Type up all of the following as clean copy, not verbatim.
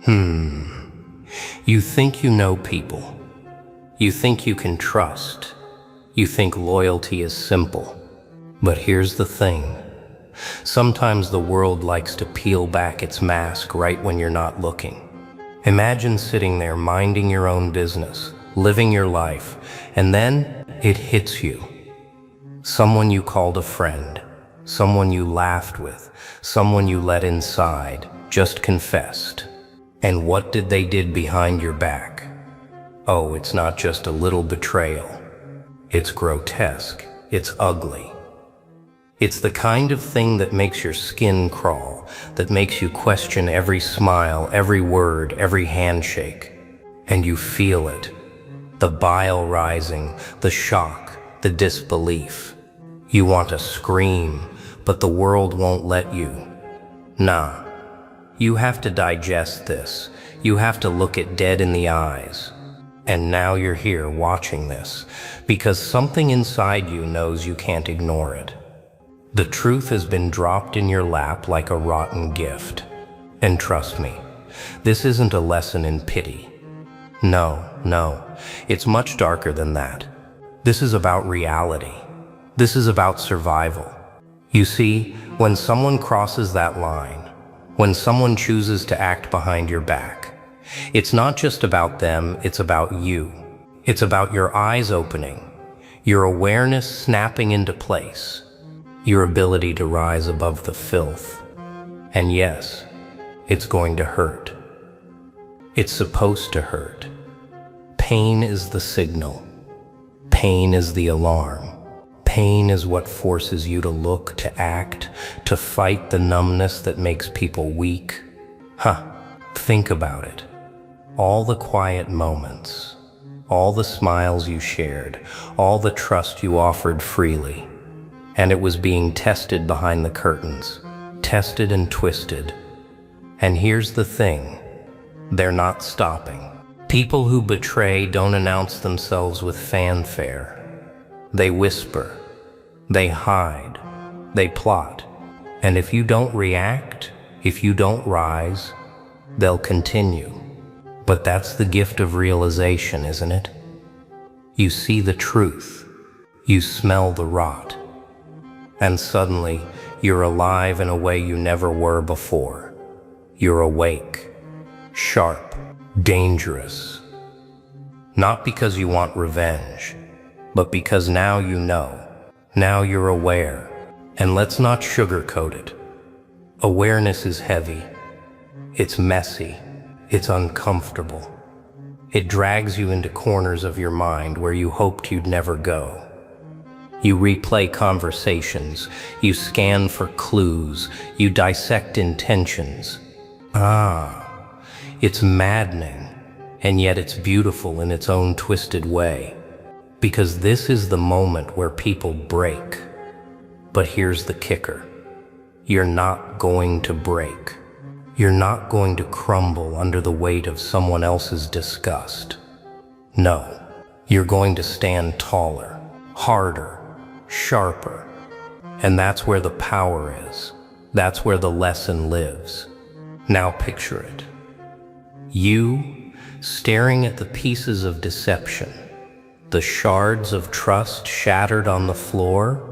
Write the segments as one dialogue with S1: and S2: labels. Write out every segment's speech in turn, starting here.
S1: You think you know people. You think you can trust. You think loyalty is simple. But here's the thing. Sometimes the world likes to peel back its mask right when you're not looking. Imagine sitting there minding your own business, living your life, and then it hits you. Someone you called a friend, someone you laughed with, someone you let inside, just confessed. And what did they did behind your back? Oh, it's not just a little betrayal. It's grotesque. It's ugly. It's the kind of thing that makes your skin crawl, that makes you question every smile, every word, every handshake. And you feel it. The bile rising, the shock, the disbelief. You want to scream, but the world won't let you. Nah. You have to digest this. You have to look it dead in the eyes. And now you're here watching this, because something inside you knows you can't ignore it. The truth has been dropped in your lap like a rotten gift. And trust me, this isn't a lesson in pity. No, it's much darker than that. This is about reality. This is about survival. You see, when someone crosses that line, when someone chooses to act behind your back, it's not just about them, it's about you. It's about your eyes opening, your awareness snapping into place, your ability to rise above the filth. And yes, it's going to hurt. It's supposed to hurt. Pain is the signal. Pain is the alarm. Pain is what forces you to look, to act, to fight the numbness that makes people weak. Think about it. All the quiet moments, all the smiles you shared, all the trust you offered freely. And it was being tested behind the curtains, tested and twisted. And here's the thing, they're not stopping. People who betray don't announce themselves with fanfare. They whisper. They hide, they plot, and if you don't react, if you don't rise, they'll continue. But that's the gift of realization, isn't it? You see the truth, you smell the rot, and suddenly you're alive in a way you never were before. You're awake, sharp, dangerous. Not because you want revenge, but because now you know. Now you're aware, and let's not sugarcoat it. Awareness is heavy. It's messy. It's uncomfortable. It drags you into corners of your mind where you hoped you'd never go. You replay conversations. You scan for clues. You dissect intentions. It's maddening, and yet it's beautiful in its own twisted way. Because this is the moment where people break. But here's the kicker. You're not going to break. You're not going to crumble under the weight of someone else's disgust. No, you're going to stand taller, harder, sharper. And that's where the power is. That's where the lesson lives. Now picture it. You staring at the pieces of deception, the shards of trust shattered on the floor.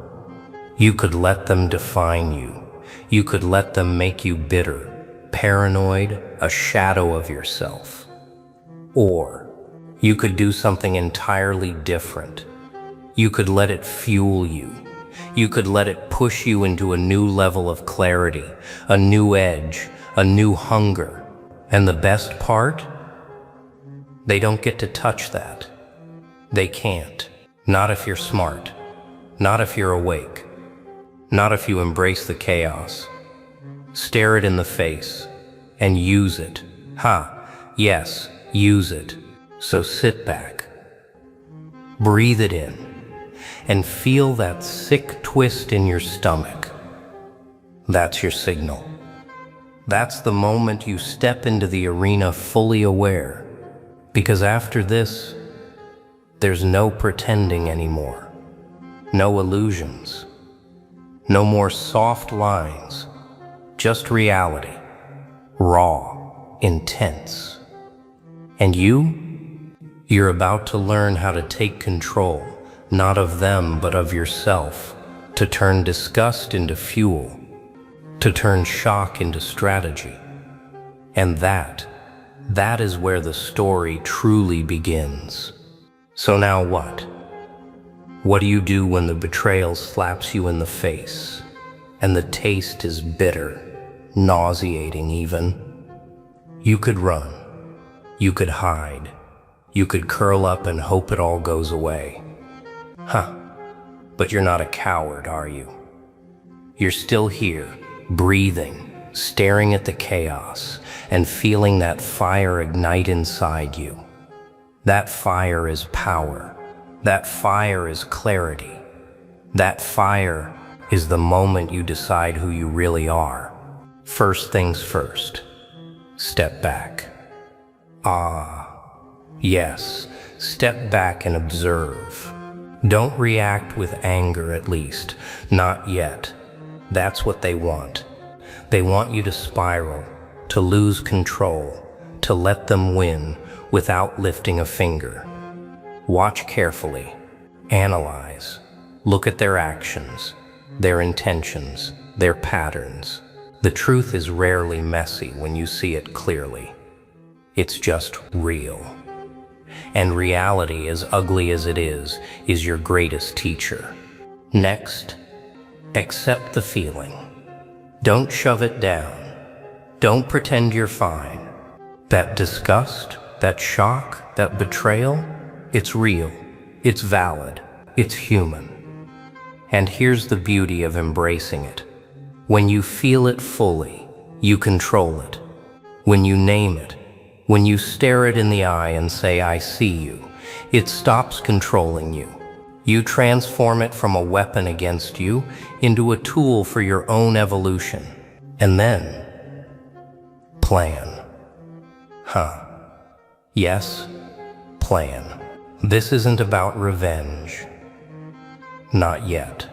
S1: You could let them define you. You could let them make you bitter, paranoid, a shadow of yourself. Or you could do something entirely different. You could let it fuel you. You could let it push you into a new level of clarity, a new edge, a new hunger. And the best part? They don't get to touch that. They can't. Not if you're smart. Not if you're awake. Not if you embrace the chaos. Stare it in the face and use it. Yes, use it. So sit back. Breathe it in and feel that sick twist in your stomach. That's your signal. That's the moment you step into the arena fully aware. Because after this, there's no pretending anymore. No illusions. No more soft lines. Just reality. Raw. intense. And you're about to learn how to take control, not of them, but of yourself, to turn disgust into fuel, to turn shock into strategy. And that is where the story truly begins. So now what? What do you do when the betrayal slaps you in the face, and the taste is bitter, nauseating even? You could run, you could hide, you could curl up and hope it all goes away. But you're not a coward, are you? You're still here, breathing, staring at the chaos, and feeling that fire ignite inside you. That fire is power. That fire is clarity. That fire is the moment you decide who you really are. First things first, step back. Yes, step back and observe. Don't react with anger, at least, not yet. That's what they want. They want you to spiral, to lose control, to let them win without lifting a finger. Watch carefully, analyze, look at their actions, their intentions, their patterns. The truth is rarely messy when you see it clearly. It's just real. And reality, as ugly as it is your greatest teacher. Next, accept the feeling. Don't shove it down. Don't pretend you're fine. That disgust, that shock, that betrayal, it's real, it's valid, it's human. And here's the beauty of embracing it. When you feel it fully, you control it. When you name it, when you stare it in the eye and say, "I see you," it stops controlling you. You transform it from a weapon against you into a tool for your own evolution. And then, plan. Yes, plan. This isn't about revenge. Not yet.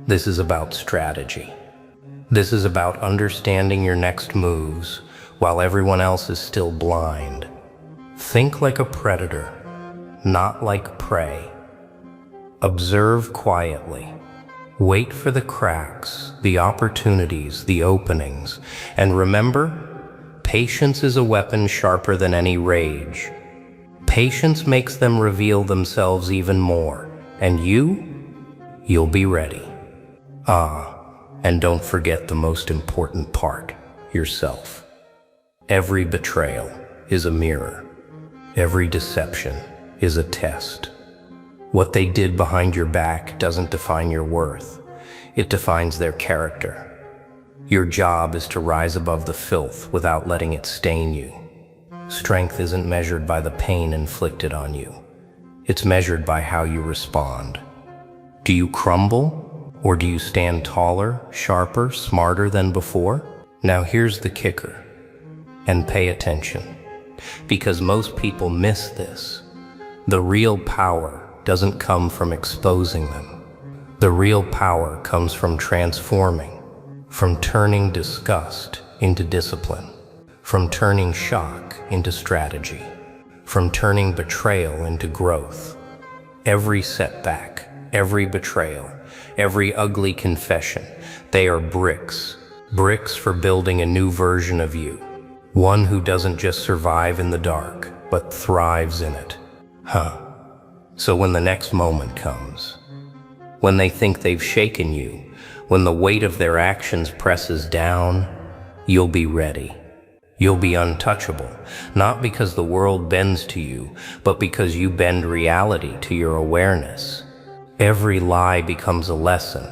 S1: This is about strategy. This is about understanding your next moves while everyone else is still blind. Think like a predator, not like prey. Observe quietly. Wait for the cracks, the opportunities, the openings. And remember, patience is a weapon sharper than any rage. Patience makes them reveal themselves even more. And you'll be ready. And don't forget the most important part, yourself. Every betrayal is a mirror. Every deception is a test. What they did behind your back doesn't define your worth. It defines their character. Your job is to rise above the filth without letting it stain you. Strength isn't measured by the pain inflicted on you. It's measured by how you respond. Do you crumble, or do you stand taller, sharper, smarter than before? Now here's the kicker. And pay attention, because most people miss this. The real power doesn't come from exposing them. The real power comes from transforming, from turning disgust into discipline, from turning shock into strategy, from turning betrayal into growth. Every setback, every betrayal, every ugly confession, they are bricks for building a new version of you. One who doesn't just survive in the dark, but thrives in it. So when the next moment comes, when they think they've shaken you, when the weight of their actions presses down, you'll be ready. You'll be untouchable, not because the world bends to you, but because you bend reality to your awareness. Every lie becomes a lesson.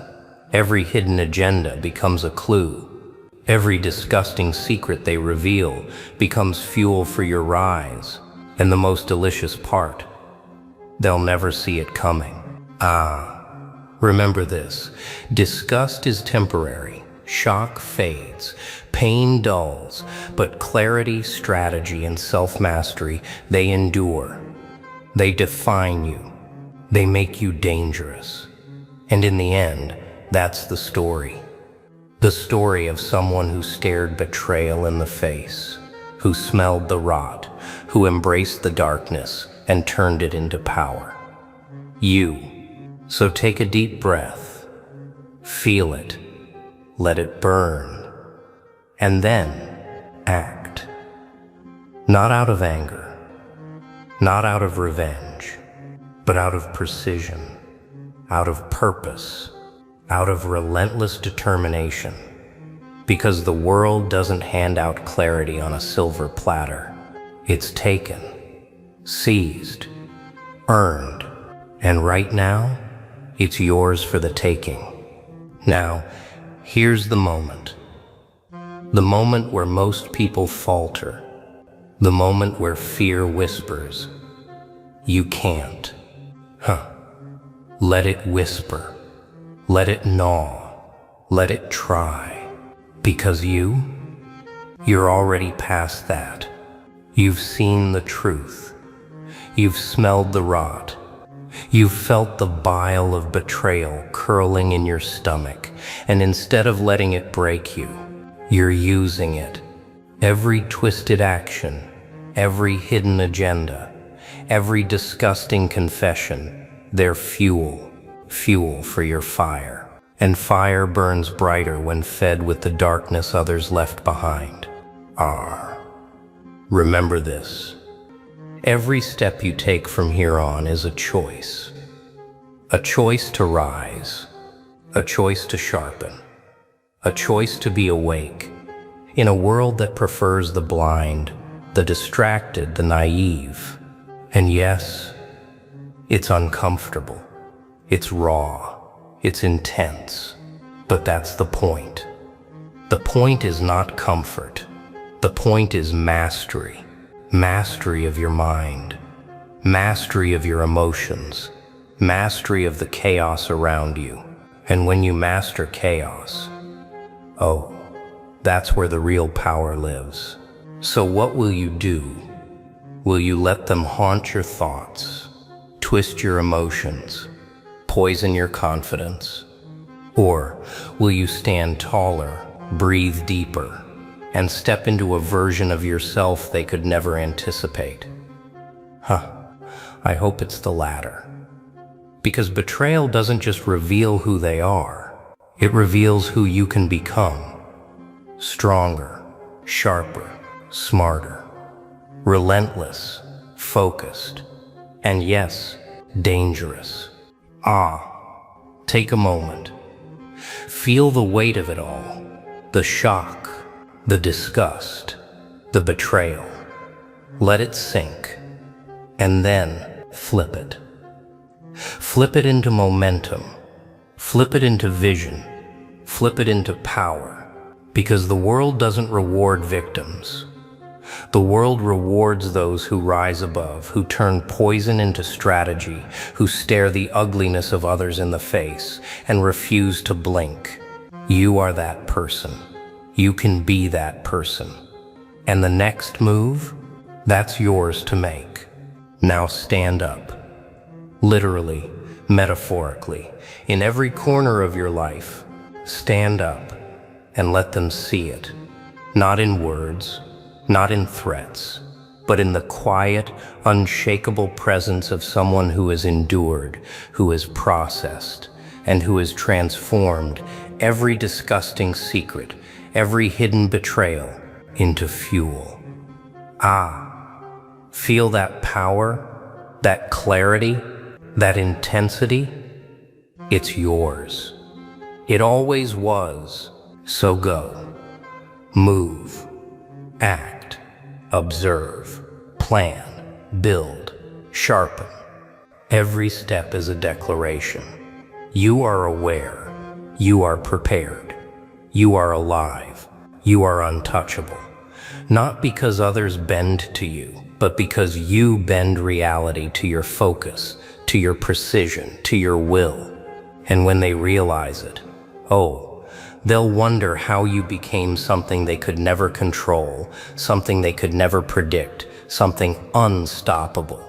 S1: Every hidden agenda becomes a clue. Every disgusting secret they reveal becomes fuel for your rise. And the most delicious part, they'll never see it coming. Remember this. Disgust is temporary. Shock fades. Pain dulls. But clarity, strategy, and self-mastery, they endure. They define you. They make you dangerous. And in the end, that's the story. The story of someone who stared betrayal in the face, who smelled the rot, who embraced the darkness and turned it into power. You. So take a deep breath, feel it, let it burn, and then act. Not out of anger, not out of revenge, but out of precision, out of purpose, out of relentless determination. Because the world doesn't hand out clarity on a silver platter. It's taken, seized, earned, and right now, it's yours for the taking. Now, here's the moment. The moment where most people falter. The moment where fear whispers, "You can't." Let it whisper. Let it gnaw. Let it try. Because you're already past that. You've seen the truth. You've smelled the rot. You've felt the bile of betrayal curling in your stomach, and instead of letting it break you, you're using it. Every twisted action, every hidden agenda, every disgusting confession, they're fuel for your fire. And fire burns brighter when fed with the darkness others left behind. Remember this. Every step you take from here on is a choice. A choice to rise. A choice to sharpen. A choice to be awake. In a world that prefers the blind, the distracted, the naive. And yes, it's uncomfortable. It's raw. It's intense, but that's the point. The point is not comfort. The point is mastery. Mastery of your mind. Mastery of your emotions. Mastery of the chaos around you. And when you master chaos, that's where the real power lives. So what will you do? Will you let them haunt your thoughts, twist your emotions, poison your confidence? Or will you stand taller, breathe deeper, and step into a version of yourself they could never anticipate? I hope it's the latter. Because betrayal doesn't just reveal who they are, it reveals who you can become. Stronger, sharper, smarter, relentless, focused, and yes, dangerous. Take a moment. Feel the weight of it all. The shock, the disgust, the betrayal. Let it sink, and then flip it. Flip it into momentum. Flip it into vision. Flip it into power. Because the world doesn't reward victims. The world rewards those who rise above, who turn poison into strategy, who stare the ugliness of others in the face and refuse to blink. You are that person. You can be that person. And the next move, that's yours to make. Now stand up. Literally, metaphorically, in every corner of your life, stand up and let them see it. Not in words, not in threats, but in the quiet, unshakable presence of someone who has endured, who has processed, and who has transformed every disgusting secret, every hidden betrayal into fuel. Feel that power, that clarity, that intensity? It's yours. It always was. So go. Move. Act. Observe. Plan. Build. Sharpen. Every step is a declaration. You are aware. You are prepared. You are alive. You are untouchable. Not because others bend to you, but because you bend reality to your focus, to your precision, to your will. And when they realize it, they'll wonder how you became something they could never control, something they could never predict, something unstoppable.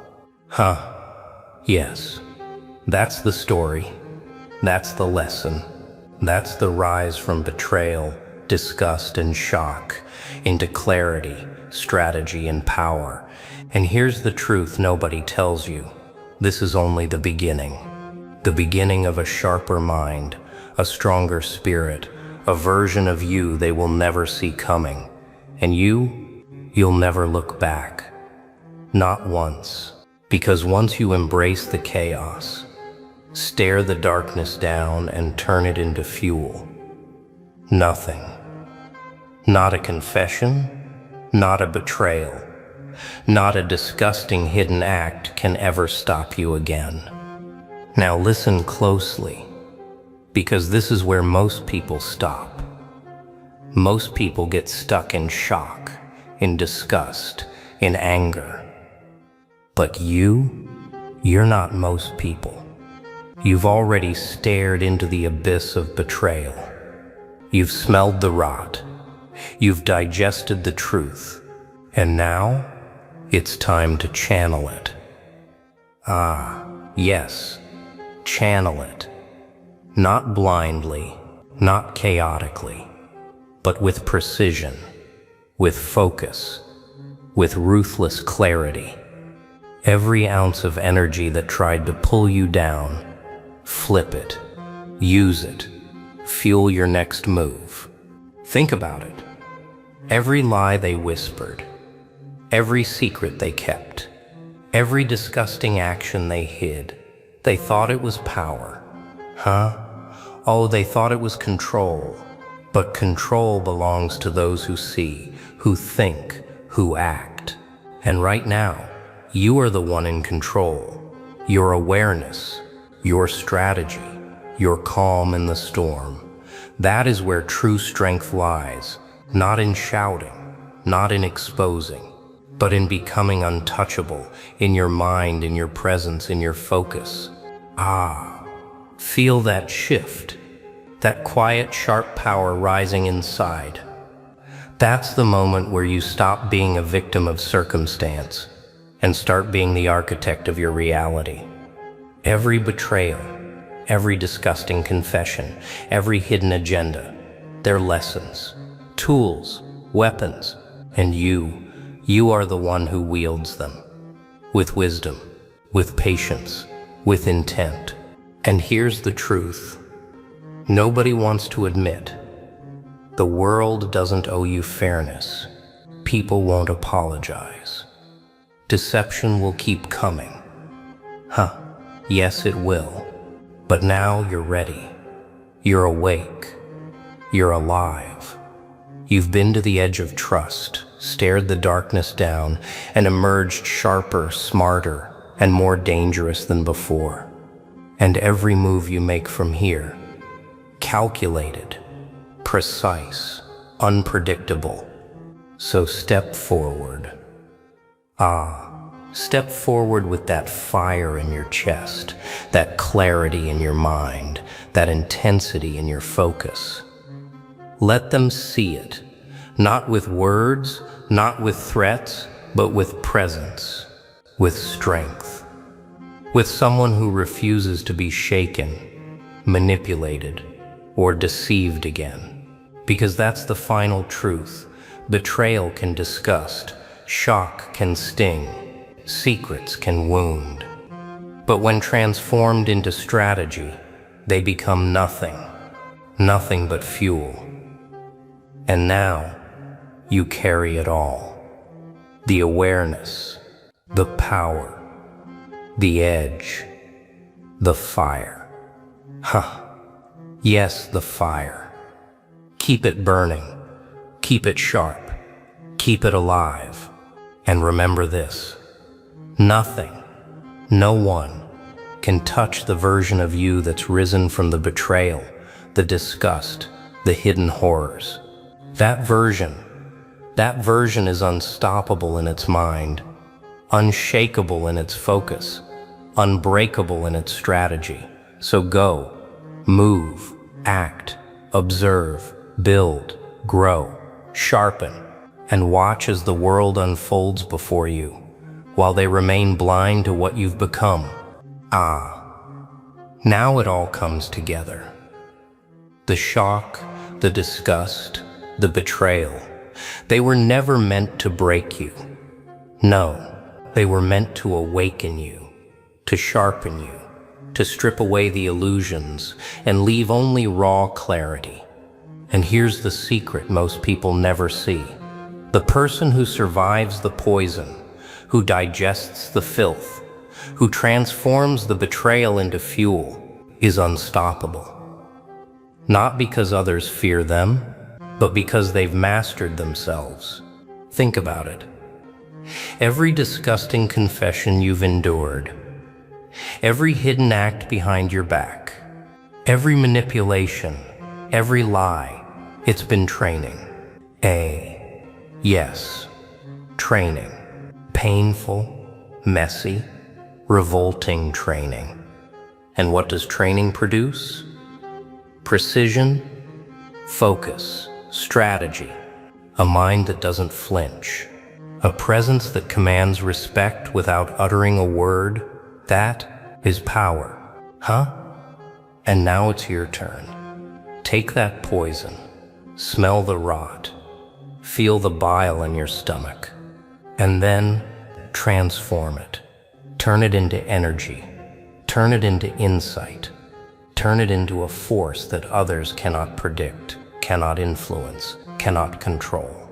S1: Yes, that's the story. That's the lesson. That's the rise from betrayal disgust, and shock into clarity, strategy, and power. And here's the truth nobody tells you. This is only the beginning. The beginning of a sharper mind, a stronger spirit, a version of you they will never see coming. And you'll never look back. Not once. Because once you embrace the chaos, stare the darkness down and turn it into fuel, nothing. Not a confession, not a betrayal, not a disgusting hidden act can ever stop you again. Now listen closely, because this is where most people stop. Most people get stuck in shock, in disgust, in anger. But you're not most people. You've already stared into the abyss of betrayal. You've smelled the rot. You've digested the truth. And now, it's time to channel it. Ah, yes, channel it. Not blindly, not chaotically, but with precision, with focus, with ruthless clarity. Every ounce of energy that tried to pull you down, flip it, use it, fuel your next move. Think about it. Every lie they whispered, every secret they kept, every disgusting action they hid, they thought it was power. Oh, they thought it was control. But control belongs to those who see, who think, who act. And right now, you are the one in control. Your awareness, your strategy, your calm in the storm. That is where true strength lies, not in shouting, not in exposing, but in becoming untouchable, in your mind, in your presence, in your focus. Feel that shift, that quiet, sharp power rising inside. That's the moment where you stop being a victim of circumstance and start being the architect of your reality. Every betrayal, every disgusting confession, every hidden agenda, they're lessons, tools, weapons, and you are the one who wields them. With wisdom, with patience, with intent. And here's the truth. Nobody wants to admit. The world doesn't owe you fairness. People won't apologize. Deception will keep coming. Yes, it will. But now you're ready. You're awake. You're alive. You've been to the edge of trust, stared the darkness down, and emerged sharper, smarter, and more dangerous than before. And every move you make from here, calculated, precise, unpredictable. So step forward. Step forward with that fire in your chest, that clarity in your mind, that intensity in your focus. Let them see it, not with words, not with threats, but with presence, with strength. With someone who refuses to be shaken, manipulated, or deceived again. Because that's the final truth. Betrayal can disgust, shock can sting, secrets can wound. But when transformed into strategy, they become nothing but fuel. And now, you carry it all. The awareness, the power, the edge, the fire. Yes, the fire. Keep it burning, keep it sharp, keep it alive. And remember this, nothing, no one can touch the version of you that's risen from the betrayal, the disgust, the hidden horrors. That version is unstoppable in its mind, unshakable in its focus, unbreakable in its strategy. So go, move, act, observe, build, grow, sharpen, and watch as the world unfolds before you, while they remain blind to what you've become. Now it all comes together. The shock, the disgust, the betrayal. They were never meant to break you. No, they were meant to awaken you, to sharpen you, to strip away the illusions and leave only raw clarity. And here's the secret most people never see. The person who survives the poison, who digests the filth, who transforms the betrayal into fuel, is unstoppable. Not because others fear them, but because they've mastered themselves. Think about it. Every disgusting confession you've endured, every hidden act behind your back, every manipulation, every lie, it's been training. Yes, training. Painful, messy, revolting training. And what does training produce? Precision, focus, strategy, a mind that doesn't flinch, a presence that commands respect without uttering a word. That is power, huh? And now it's your turn. Take that poison, smell the rot, feel the bile in your stomach, and then transform it. Turn it into energy, turn it into insight, turn it into a force that others cannot predict, cannot influence, cannot control.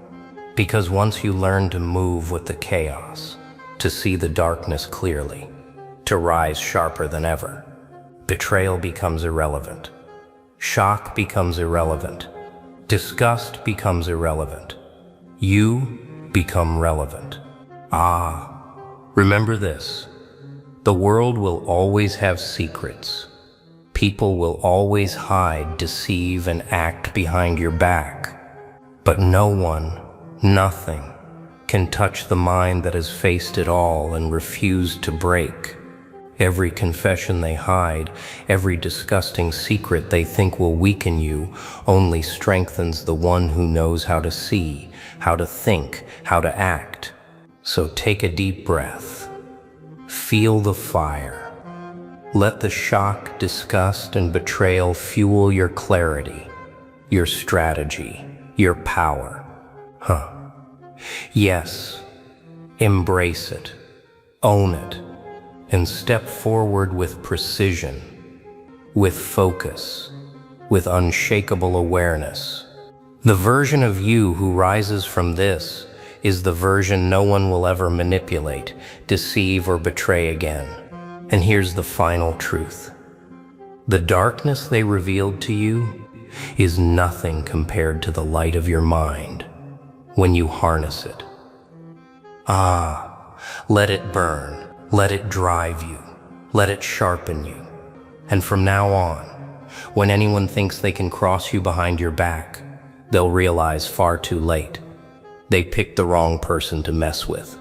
S1: Because once you learn to move with the chaos, to see the darkness clearly, to rise sharper than ever, betrayal becomes irrelevant. Shock becomes irrelevant. Disgust becomes irrelevant. You become relevant. Remember this. The world will always have secrets. People will always hide, deceive, and act behind your back. But no one, nothing, can touch the mind that has faced it all and refused to break. Every confession they hide, every disgusting secret they think will weaken you, only strengthens the one who knows how to see, how to think, how to act. So take a deep breath. Feel the fire. Let the shock, disgust, and betrayal fuel your clarity, your strategy, your power. Yes, embrace it, own it, and step forward with precision, with focus, with unshakable awareness. The version of you who rises from this is the version no one will ever manipulate, deceive, or betray again. And here's the final truth. The darkness they revealed to you is nothing compared to the light of your mind when you harness it. Let it burn, let it drive you, let it sharpen you. And from now on, when anyone thinks they can cross you behind your back, they'll realize far too late they picked the wrong person to mess with.